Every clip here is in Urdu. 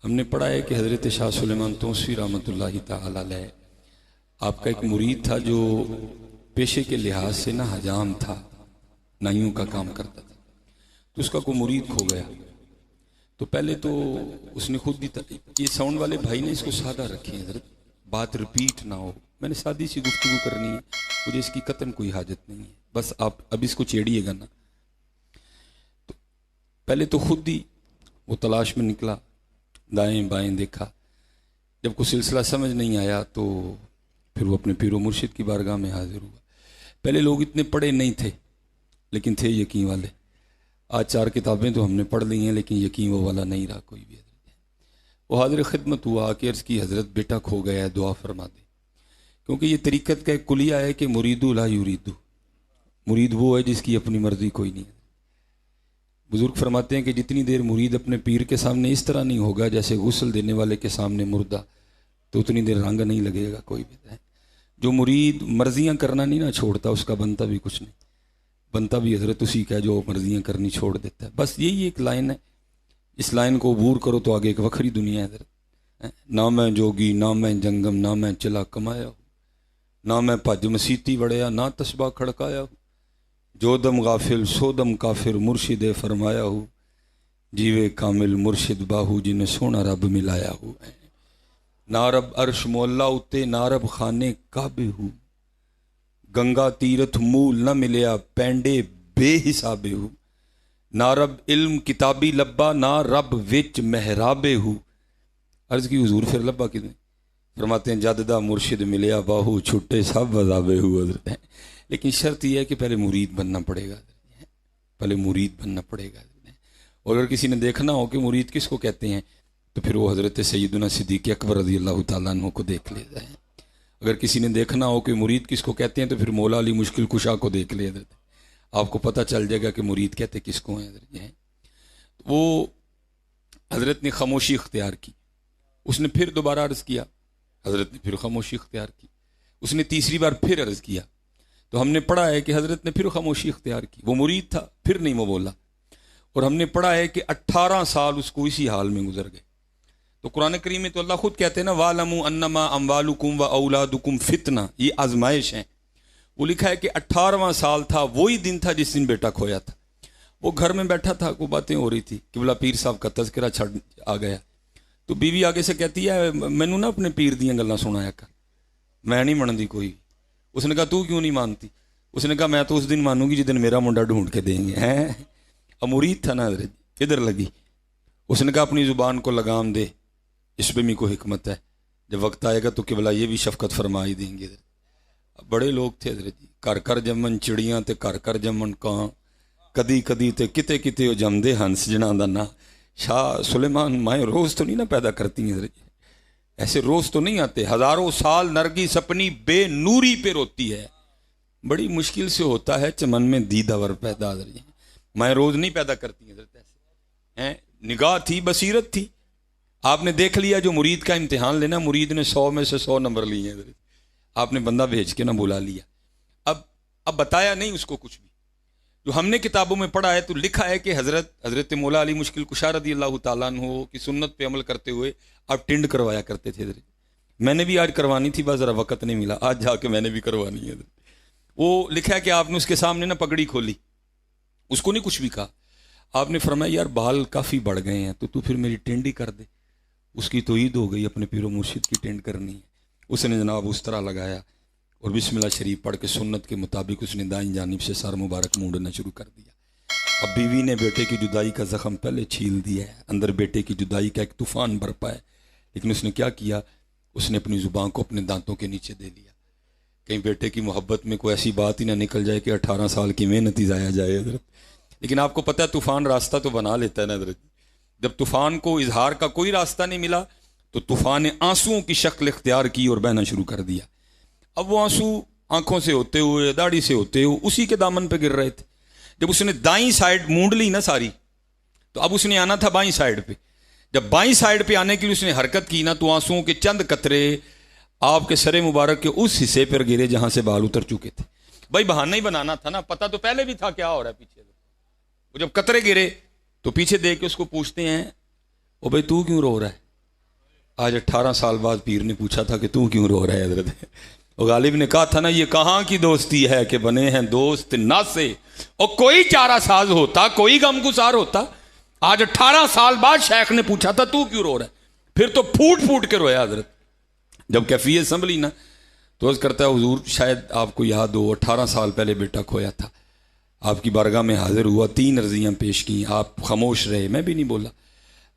ہم نے پڑھا ہے کہ حضرت شاہ سلیمان توسیٰ رحمۃ اللہ تعالی علیہ آپ کا ایک مرید تھا جو پیشے کے لحاظ سے نہ حجام تھا، نائیوں کا کام کرتا تھا، تو اس کا کوئی مرید کھو گیا۔ تو پہلے تو اس نے خود بھی یہ ساؤنڈ والے بھائی نے اس کو سادہ رکھے ہیں حضرت، بات ریپیٹ نہ ہو، میں نے سادی سی گفتگو کرنی ہے، مجھے اس کی قطعاً کوئی حاجت نہیں ہے، بس آپ اب اس کو چھیڑیے گا نا۔ تو پہلے تو خود ہی وہ تلاش میں نکلا، دائیں بائیں دیکھا، جب کوئی سلسلہ سمجھ نہیں آیا تو پھر وہ اپنے پیر و مرشد کی بارگاہ میں حاضر ہوا۔ پہلے لوگ اتنے پڑھے نہیں تھے لیکن تھے یقین والے۔ آج 4 کتابیں تو ہم نے پڑھ لی ہیں لیکن یقین وہ والا نہیں رہا کوئی بھی۔ وہ حاضر خدمت ہوا کہ عرض کی حضرت بیٹا کھو گیا ہے، دعا فرما دے، کیونکہ یہ طریقت کا ایک کلیہ ہے کہ مریدو لا یریدو، مرید وہ ہے جس کی اپنی مرضی کوئی نہیں ہے۔ بزرگ فرماتے ہیں کہ جتنی دیر مرید اپنے پیر کے سامنے اس طرح نہیں ہوگا جیسے غسل دینے والے کے سامنے مردہ، تو اتنی دیر رنگ نہیں لگے گا کوئی بھی۔ جو مرید مرضیاں کرنا نہیں نہ چھوڑتا اس کا بنتا بھی کچھ نہیں، بنتا بھی حضرت اسی کا جو مرضیاں کرنی چھوڑ دیتا ہے۔ بس یہی ایک لائن ہے، اس لائن کو عبور کرو تو آگے ایک وکھری دنیا ہے حضرت۔ نہ میں جوگی نہ میں جنگم نہ میں چلا کمایا ہوں، نہ میں پج مسیتی وڑیا نہ تسبہ کھڑکایا ہوں، جو دم غافل سو دم کافر مرشد فرمایا ہوں، جیوے کامل مرشد باہو جنہیں سونا رب ملایا ہو۔ نہ رب عرش مولا اتے نہ رب خانے کعبے ہو، گنگا تیرتھ مول نہ ملیا پینڈے بے حسابے ہو، نہ رب علم کتابی لبا نہ رب وچ محرابے ہو۔ عرض کی حضور پھر لبا کتنے؟ فرماتے ہیں جددہ مرشد ملیا باہو چھٹے سب عذابے ہو حضرت ہیں۔ لیکن شرط یہ ہے کہ پہلے مرید بننا پڑے گا، پہلے مرید بننا پڑے گا۔ اور اگر کسی نے دیکھنا ہو کہ مرید کس کو کہتے ہیں تو پھر وہ حضرت سیدنا صدیق اکبر رضی اللہ تعالیٰ عنہ کو دیکھ لیتا ہے۔ اگر کسی نے دیکھنا ہو کہ مرید کس کو کہتے ہیں تو پھر مولا علی مشکل کشا کو دیکھ لے حضرت، آپ کو پتہ چل جائے گا کہ مرید کہتے کس کو ہیں حضرت ہیں۔ وہ حضرت نے خاموشی اختیار کی، اس نے پھر دوبارہ عرض کیا، حضرت نے پھر خاموشی اختیار کی، اس نے تیسری بار پھر عرض کیا، تو ہم نے پڑھا ہے کہ حضرت نے پھر خاموشی اختیار کی۔ وہ مرید تھا، پھر نہیں وہ بولا، اور ہم نے پڑھا ہے کہ 18 سال اس کو اسی حال میں گزر گئے۔ تو قرآن کریم میں تو اللہ خود کہتے ہیں نا وَاعْلَمُوا أَنَّمَا أَمْوَالُكُمْ وَأَوْلَادُكُمْ فِتْنَةٌ، یہ آزمائش ہیں۔ وہ لکھا ہے کہ 18واں سال تھا، وہی دن تھا جس دن بیٹا کھویا تھا۔ وہ گھر میں بیٹھا تھا، کوئی باتیں ہو رہی تھی، قبلہ پیر صاحب کا تذکرہ چھڑ آ گیا، تو بیوی آگے سے کہتی ہے مینوں نہ اپنے پیر دیاں گلاں سنایا کر، میں نہیں منندی کوئی۔ اس نے کہا تو کیوں نہیں مانتی؟ اس نے کہا میں تو اس دن مانوں گی جس دن میرا منڈا ڈھونڈ کے دیں گے۔ امورید تھا نا حضرت، ادھر لگی۔ اس نے کہا اپنی زبان کو لگام دے، اس میں بھی کوئی حکمت ہے، جب وقت آئے گا تو قبلہ یہ بھی شفقت فرمائی دیں گے۔ بڑے لوگ تھے حضرت جی، کر کر جمن چڑیاں تے کر کر جمن کاں، کدی کدی تے کتے کتے وہ جمدے ہنس جنہاں دا نا۔ شاہ سلیمان مائیں روز تو نہیں نا پیدا کرتی ہیں حضرت جی، ایسے روز تو نہیں آتے۔ ہزاروں سال نرگس اپنی بے نوری پہ روتی ہے، بڑی مشکل سے ہوتا ہے چمن میں دیدہ ور پیدا حضرت جی، مائیں روز نہیں پیدا کرتی ہیں حضرت ایسے۔ نگاہ تھی، بصیرت تھی، آپ نے دیکھ لیا جو مرید کا امتحان لینا، مرید نے 100 میں سے 100 نمبر لیے ہیں، آپ نے بندہ بھیج کے نہ بلا لیا۔ اب بتایا نہیں اس کو کچھ بھی، جو ہم نے کتابوں میں پڑھا ہے تو لکھا ہے کہ حضرت مولا علی مشکل کشا رضی اللہ تعالیٰ عنہ کی سنت پہ عمل کرتے ہوئے آپ ٹنڈ کروایا کرتے تھے حضرت۔ میں نے بھی آج کروانی تھی، بس ذرا وقت نہیں ملا، آج جا کے میں نے بھی کروانی ہے حضرت۔ وہ لکھا ہے کہ آپ نے اس کے سامنے نہ پگڑی کھولی، اس کو نہیں کچھ بھی کہا، آپ نے فرمایا یار بال کافی بڑھ گئے ہیں تو پھر میری ٹنڈ ہی کر دے۔ اس کی تو عید ہو گئی، اپنے پیر و مرشد کی ٹینڈ کرنی ہے۔ اس نے جناب اس طرح لگایا اور بسم اللہ شریف پڑھ کے سنت کے مطابق اس نے دائیں جانب سے سر مبارک مونڈنا شروع کر دیا۔ اب بیوی نے بیٹے کی جدائی کا زخم پہلے چھیل دیا ہے، اندر بیٹے کی جدائی کا ایک طوفان برپا ہے، لیکن اس نے کیا کیا، اس نے اپنی زبان کو اپنے دانتوں کے نیچے دے لیا، کہیں بیٹے کی محبت میں کوئی ایسی بات ہی نہ نکل جائے کہ 18 سال کی محنت ہی ضائع جائے حضرت۔ لیکن آپ کو پتہ ہے طوفان راستہ تو بنا لیتا ہے نا حضرت۔ جب طوفان کو اظہار کا کوئی راستہ نہیں ملا تو طوفان نے آنسوؤں کی شکل اختیار کی اور بہنا شروع کر دیا۔ اب وہ آنسو آنکھوں سے ہوتے ہوئے داڑھی سے ہوتے ہوئے اسی کے دامن پہ گر رہے تھے۔ جب اس نے دائیں سائیڈ مونڈ لی نا ساری، تو اب اس نے آنا تھا بائیں سائیڈ پہ۔ جب بائیں سائیڈ پہ آنے کے لیے اس نے حرکت کی نا تو آنسوؤں کے چند قطرے آپ کے سر مبارک کے اس حصے پر گرے جہاں سے بال اتر چکے تھے۔ بھائی بہانہ ہی بنانا تھا نا، پتہ تو پہلے بھی تھا کیا ہو رہا ہے پیچھے۔ وہ جب قطرے گرے تو پیچھے دیکھ کے اس کو پوچھتے ہیں او بھائی تو کیوں رو رہا ہے؟ آج 18 سال بعد پیر نے پوچھا تھا کہ تو کیوں رو رہا ہے حضرت؟ اور غالب نے کہا تھا نا یہ کہاں کی دوستی ہے کہ بنے ہیں دوست نہ سے، اور کوئی چارہ ساز ہوتا، کوئی غم گسار ہوتا۔ آج 18 سال بعد شیخ نے پوچھا تھا تو کیوں رو رہا ہے؟ پھر تو پھوٹ پھوٹ کے رویا حضرت۔ جب کیفیت سنبھلی نا تو عرض کرتا ہے حضور شاید آپ کو یاد ہو 18 سال پہلے بیٹا کھویا تھا، آپ کی بارگاہ میں حاضر ہوا، 3 عرضیاں پیش کی، آپ خاموش رہے، میں بھی نہیں بولا۔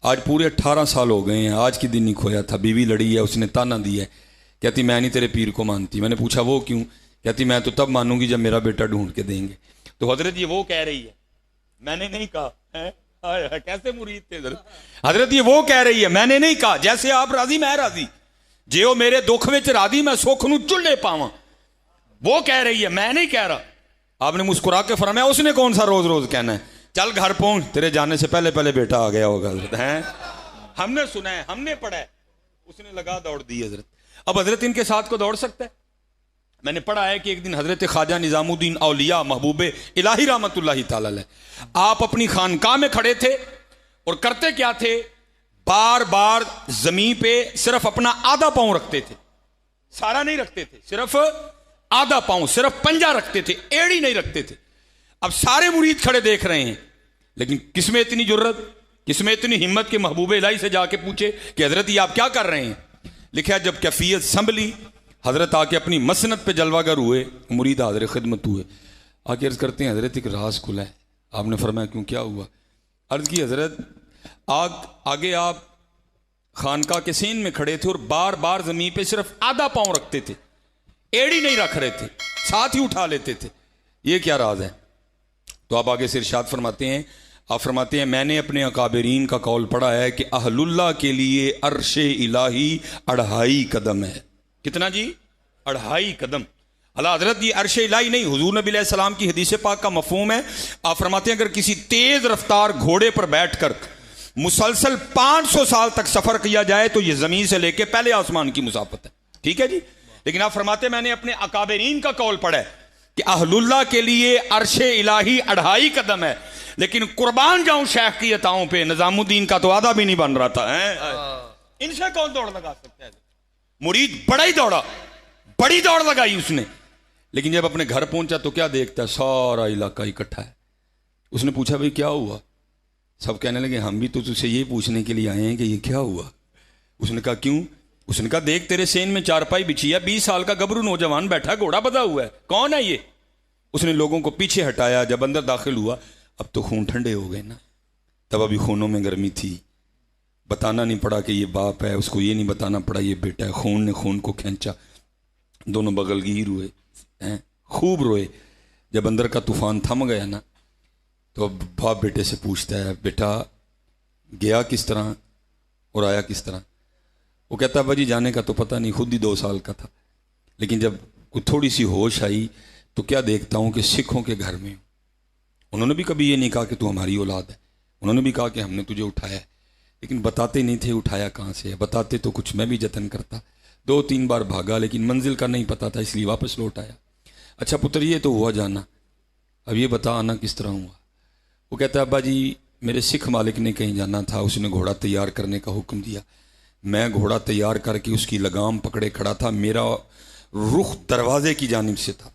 آج پورے 18 سال ہو گئے ہیں، آج کی دن ہی کھویا تھا، بیوی لڑی ہے، اس نے تانا دیا ہے، کہتی میں نہیں تیرے پیر کو مانتی۔ میں نے پوچھا وہ کیوں؟ کہتی میں تو تب مانوں گی جب میرا بیٹا ڈھونڈ کے دیں گے۔ تو حضرت یہ وہ کہہ رہی ہے، میں نے نہیں کہا ہے؟ کیسے مرید تھے حضرت؟ یہ وہ کہہ رہی ہے، میں نے نہیں کہا، جیسے آپ راضی میں راضی، جیو میرے دکھ وچ راضی میں سکھ نو چلے پاواں، وہ کہہ رہی ہے، میں نہیں کہہ رہا۔ آپ نے مسکرا کے فرمایا اس نے کون سا روز روز کہنا ہے، چل گھر پہنچ، تیرے جانے سے پہلے پہلے بیٹا آ گیا ہوگا حضرت ہیں، ہم نے سنا ہے، ہم نے پڑھا ہے۔ اس نے لگا دوڑ دی حضرت۔ اب حضرت ان کے ساتھ کو دوڑ سکتا ہے؟ میں نے پڑھا ہے کہ ایک دن حضرت خواجہ نظام الدین اولیاء محبوب الہی رحمت اللہ تعالی علیہ آپ اپنی خانقاہ میں کھڑے تھے اور کرتے کیا تھے، بار بار زمین پہ صرف اپنا آدھا پاؤں رکھتے تھے، سارا نہیں رکھتے تھے، صرف آدھا پاؤں، صرف پنجہ رکھتے تھے، ایڑی نہیں رکھتے تھے۔ اب سارے مرید کھڑے دیکھ رہے ہیں، لیکن کس میں اتنی جرت، کس میں اتنی ہمت کہ محبوب الہی سے جا کے پوچھے کہ حضرت یہ آپ کیا کر رہے ہیں؟ لکھا جب کیفیت سنبھلی، حضرت آ کے اپنی مسند پہ جلوہ گر ہوئے، مرید حاضر خدمت ہوئے، آ کے عرض کرتے ہیں حضرت ایک راز کھلا ہے۔ آپ نے فرمایا کیوں، کیا ہوا؟ عرض کی حضرت آگے آپ خانقاہ کے سین میں کھڑے تھے اور بار بار زمین پہ صرف آدھا پاؤں رکھتے تھے، ایڑی نہیں رکھ رہے تھے، ساتھ ہی اٹھا لیتے تھے، یہ کیا راز ہے؟ تو آپ آگے سے ارشاد فرماتے ہیں، آپ فرماتے ہیں میں نے اپنے اکابرین کا قول پڑھا ہے کہ اہل اللہ کے لیے عرش الہی 2.5 قدم ہے۔ کتنا جی؟ 2.5 قدم۔ اللہ حضرت یہ عرش الہی نہیں، حضور نبی علیہ السلام کی حدیث پاک کا مفہوم ہے۔ آپ فرماتے ہیں اگر کسی تیز رفتار گھوڑے پر بیٹھ کر مسلسل 500 سال تک سفر کیا جائے تو یہ زمین سے لے کے پہلے آسمان کی مسافت ہے، ٹھیک ہے جی؟ لیکن آپ فرماتے ہیں میں نے اپنے اکابرین کا قول پڑھا ہے کہ اہل اللہ کے لیے عرش الہی 2.5 قدم ہے، لیکن قربان جاؤں شیخ کی عطاؤں پہ، نظام الدین کا تو آدھا بھی نہیں بن رہا تھا۔ ان سے کون دوڑ لگا سکتا ہے؟ مرید بڑا ہی دوڑا، بڑی دوڑ لگائی اس نے، لیکن جب اپنے گھر پہنچا تو کیا دیکھتا ہے؟ سارا علاقہ اکٹھا ہے۔ اس نے پوچھا بھئی کیا ہوا؟ سب کہنے لگے ہم بھی تو تجھ سے یہ پوچھنے کے لیے آئے ہیں کہ یہ کیا ہوا؟ اس نے کہا کیوں؟ اس نے کہا دیکھ تیرے سین میں چارپائی بچھی ہے، 20 سال کا گبرو نوجوان بیٹھا، گھوڑا بدھا ہوا ہے، کون ہے یہ؟ اس نے لوگوں کو پیچھے ہٹایا، جب اندر داخل ہوا اب تو خون ٹھنڈے ہو گئے نا، تب ابھی خونوں میں گرمی تھی، بتانا نہیں پڑا کہ یہ باپ ہے، اس کو یہ نہیں بتانا پڑا یہ بیٹا ہے، خون نے خون کو کھینچا، دونوں بغل گیر ہوئے، خوب روئے۔ جب اندر کا طوفان تھم گیا نا تو باپ بیٹے سے پوچھتا ہے بیٹا گیا کس طرح اور آیا کس طرح؟ وہ کہتا ہے بھائی جانے کا تو پتہ نہیں، خود ہی 2 سال کا تھا، لیکن جب کوئی تھوڑی سی ہوش آئی تو کیا دیکھتا ہوں کہ سکھوں کے گھر میں، انہوں نے بھی کبھی یہ نہیں کہا کہ تو ہماری اولاد ہے، انہوں نے بھی کہا کہ ہم نے تجھے اٹھایا ہے، لیکن بتاتے نہیں تھے اٹھایا کہاں سے ہے، بتاتے تو کچھ میں بھی جتن کرتا، 2-3 بار بھاگا لیکن منزل کا نہیں پتا تھا اس لیے واپس لوٹ آیا۔ اچھا پتر یہ تو ہوا جانا، اب یہ بتا آنا کس طرح ہوا؟ وہ کہتا ہے ابا جی میرے سکھ مالک نے کہیں جانا تھا، اس نے گھوڑا تیار کرنے کا حکم دیا، میں گھوڑا تیار کر کے اس کی لگام پکڑے کھڑا تھا، میرا رخ دروازے کی جانب سے تھا،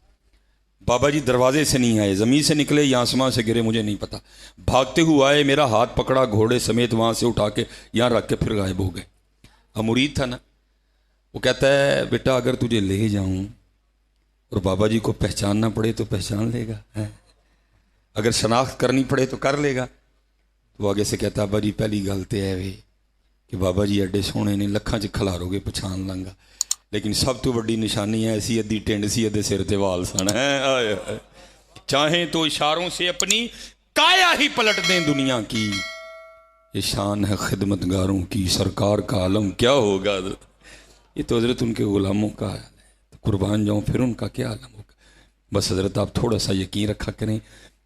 بابا جی دروازے سے نہیں آئے، زمین سے نکلے یا آسمان سے گرے مجھے نہیں پتا، بھاگتے ہوئے آئے، میرا ہاتھ پکڑا، گھوڑے سمیت وہاں سے اٹھا کے یہاں رکھ کے پھر غائب ہو گئے۔ اب مرید تھا نا، وہ کہتا ہے بیٹا اگر تجھے لے جاؤں اور بابا جی کو پہچاننا پڑے تو پہچان لے گا، اگر شناخت کرنی پڑے تو کر لے گا۔ تو آگے سے کہتا ابا جی پہلی گل تو ہے وے کہ بابا جی ایڈے سونے نے، لکھاں چ کھلارو گے پچھان لنگا، لیکن سب تو بڑی نشانی ہے ایسی ادھی ٹینڈ سی ادھے سر تے وال سن، چاہیں تو اشاروں سے اپنی کایا ہی پلٹ دیں دنیا کی، یہ شان ہے خدمت گاروں کی، سرکار کا عالم کیا ہوگا؟ یہ تو حضرت ان کے غلاموں کا حال ہے، قربان جاؤں پھر ان کا کیا عالم ہوگا؟ بس حضرت آپ تھوڑا سا یقین رکھا کریں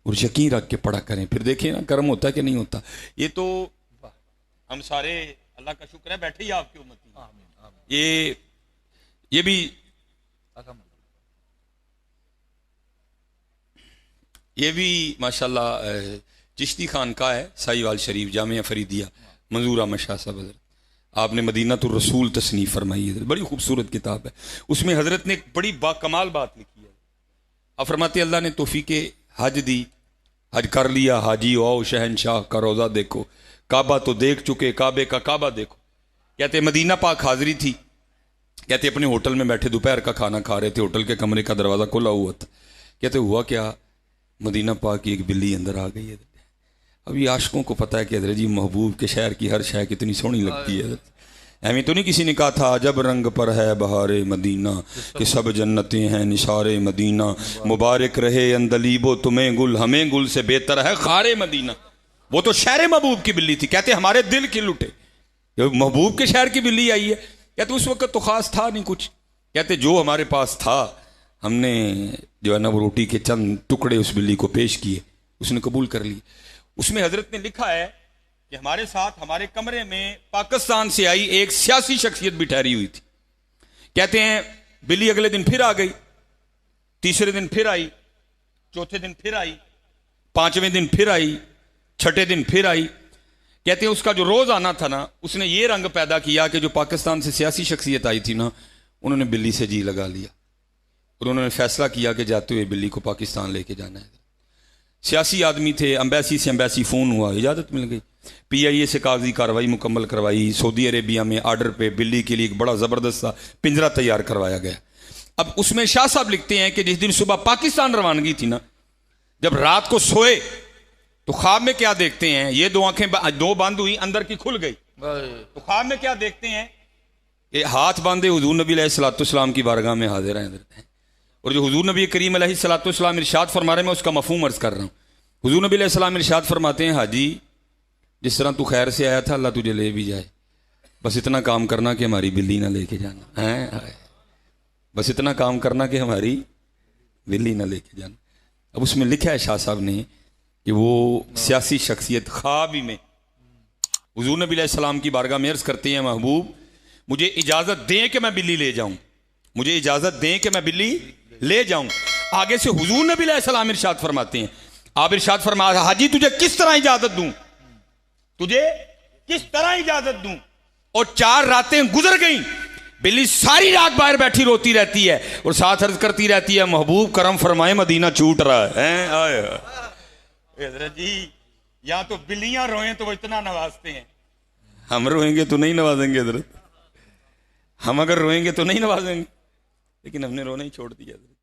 اور یقین رکھ کے پڑھا کریں، پھر دیکھیں نا کرم ہوتا ہے کہ نہیں ہوتا۔ یہ تو ہم سارے اللہ کا شکر ہے بیٹھے ہی آپ کی امتی، یہ بھی ماشاءاللہ چشتی خان کا ہے، سائی وال شریف جامعہ فریدیہ، منظور احمد شاہ صاحب حضرت، آپ نے مدینہ تو رسول تصنیف فرمائی ہے، بڑی خوبصورت کتاب ہے. اس میں حضرت نے ایک بڑی باکمال بات لکھی ہے. آپ فرماتے اللہ نے توفیق حج دی، حج کر لیا، حاجی آؤ شہنشاہ کا روزہ دیکھو، کعبہ تو دیکھ چکے، کعبے کا کعبہ دیکھو. کہتے مدینہ پاک حاضری تھی، کہتے اپنے ہوٹل میں بیٹھے دوپہر کا کھانا کھا رہے تھے، ہوٹل کے کمرے کا دروازہ کھلا ہوا تھا. کہتے ہوا کیا، مدینہ پاک کی ایک بلی اندر آ گئی ہے. ابھی عاشقوں کو پتہ ہے کہ حضرت جی محبوب کے شہر کی ہر شے کتنی سونی لگتی ہے. ایویں تو نہیں کسی نے کہا تھا جب رنگ پر ہے بہار مدینہ کہ سب جنتیں ہیں نثار مدینہ، مبارک رہے اندلیب و تمہیں گل، ہمیں گل سے بہتر ہے خار مدینہ. وہ تو شہر محبوب کی بلی تھی. کہتے ہمارے دل کی لٹے، محبوب کے شہر کی بلی آئی ہے. کہتے اس وقت تو خاص تھا نہیں کچھ. کہتے جو ہمارے پاس تھا ہم نے جو ہے نا وہ روٹی کے چند ٹکڑے اس بلی کو پیش کیے، اس نے قبول کر لی. اس میں حضرت نے لکھا ہے کہ ہمارے ساتھ ہمارے کمرے میں پاکستان سے آئی ایک سیاسی شخصیت بھی ٹھہری ہوئی تھی. کہتے ہیں بلی اگلے دن پھر آ گئی، تیسرے دن پھر آئی، چوتھے دن پھر آئی، پانچویں دن پھر آئی، چھٹے دن پھر آئی. کہتے ہیں اس کا جو روز آنا تھا نا، اس نے یہ رنگ پیدا کیا کہ جو پاکستان سے سیاسی شخصیت آئی تھی نا، انہوں نے بلی سے جی لگا لیا اور انہوں نے فیصلہ کیا کہ جاتے ہوئے بلی کو پاکستان لے کے جانا ہے. سیاسی آدمی تھے، امبیسی سے امبیسی فون ہوا، اجازت مل گئی، پی آئی اے سے کاغذی کارروائی مکمل کروائی. سعودی عربیہ میں آرڈر پہ بلی کے لیے ایک بڑا زبردست سا پنجرہ تیار کروایا گیا. اب اس میں شاہ صاحب لکھتے ہیں کہ جس دن صبح پاکستان روانگی تھی نا، جب رات کو سوئے تو خواب میں کیا دیکھتے ہیں، یہ دو آنکھیں دو بند ہوئی، اندر کی کھل گئی. تو خواب میں کیا دیکھتے ہیں کہ ہاتھ باندھے حضور نبی علیہ الصلوۃ والسلام کی بارگاہ میں حاضر ہیں. اور جو حضور نبی کریم علیہ الصلوۃ والسلام ارشاد فرما رہے ہیں میں اس کا مفہوم عرض کر رہا ہوں. حضور نبی علیہ السلام ارشاد فرماتے ہیں حاجی جس طرح تو خیر سے آیا تھا اللہ تجھے لے بھی جائے، بس اتنا کام کرنا کہ ہماری بلی نہ لے کے جانا ہے. بس اتنا کام کرنا کہ ہماری بلی نہ لے کے جانا. اب اس میں لکھا ہے شاہ صاحب نے کہ وہ سیاسی شخصیت خواب ہی میں حضور نبی علیہ السلام کی بارگاہ میں عرض کرتے ہیں محبوب مجھے اجازت دیں کہ میں بلی لے جاؤں، مجھے اجازت دیں کہ میں بلی لے جاؤں. آگے سے حضور نبی علیہ السلام ارشاد فرماتے ہیں، آپ ارشاد فرمایا حاجی تجھے کس طرح اجازت دوں، تجھے کس طرح اجازت دوں. اور 4 راتیں گزر گئیں، بلی ساری رات باہر بیٹھی روتی رہتی ہے اور ساتھ عرض کرتی رہتی ہے محبوب کرم فرمائے مدینہ چھوٹ رہا ہے. حضرت جی یا تو بلیاں روئیں تو وہ اتنا نوازتے ہیں، ہم روئیں گے تو نہیں نوازیں گے حضرت، ہم اگر روئیں گے تو نہیں نوازیں گے، لیکن ہم نے رونا ہی چھوڑ دیا حضرت.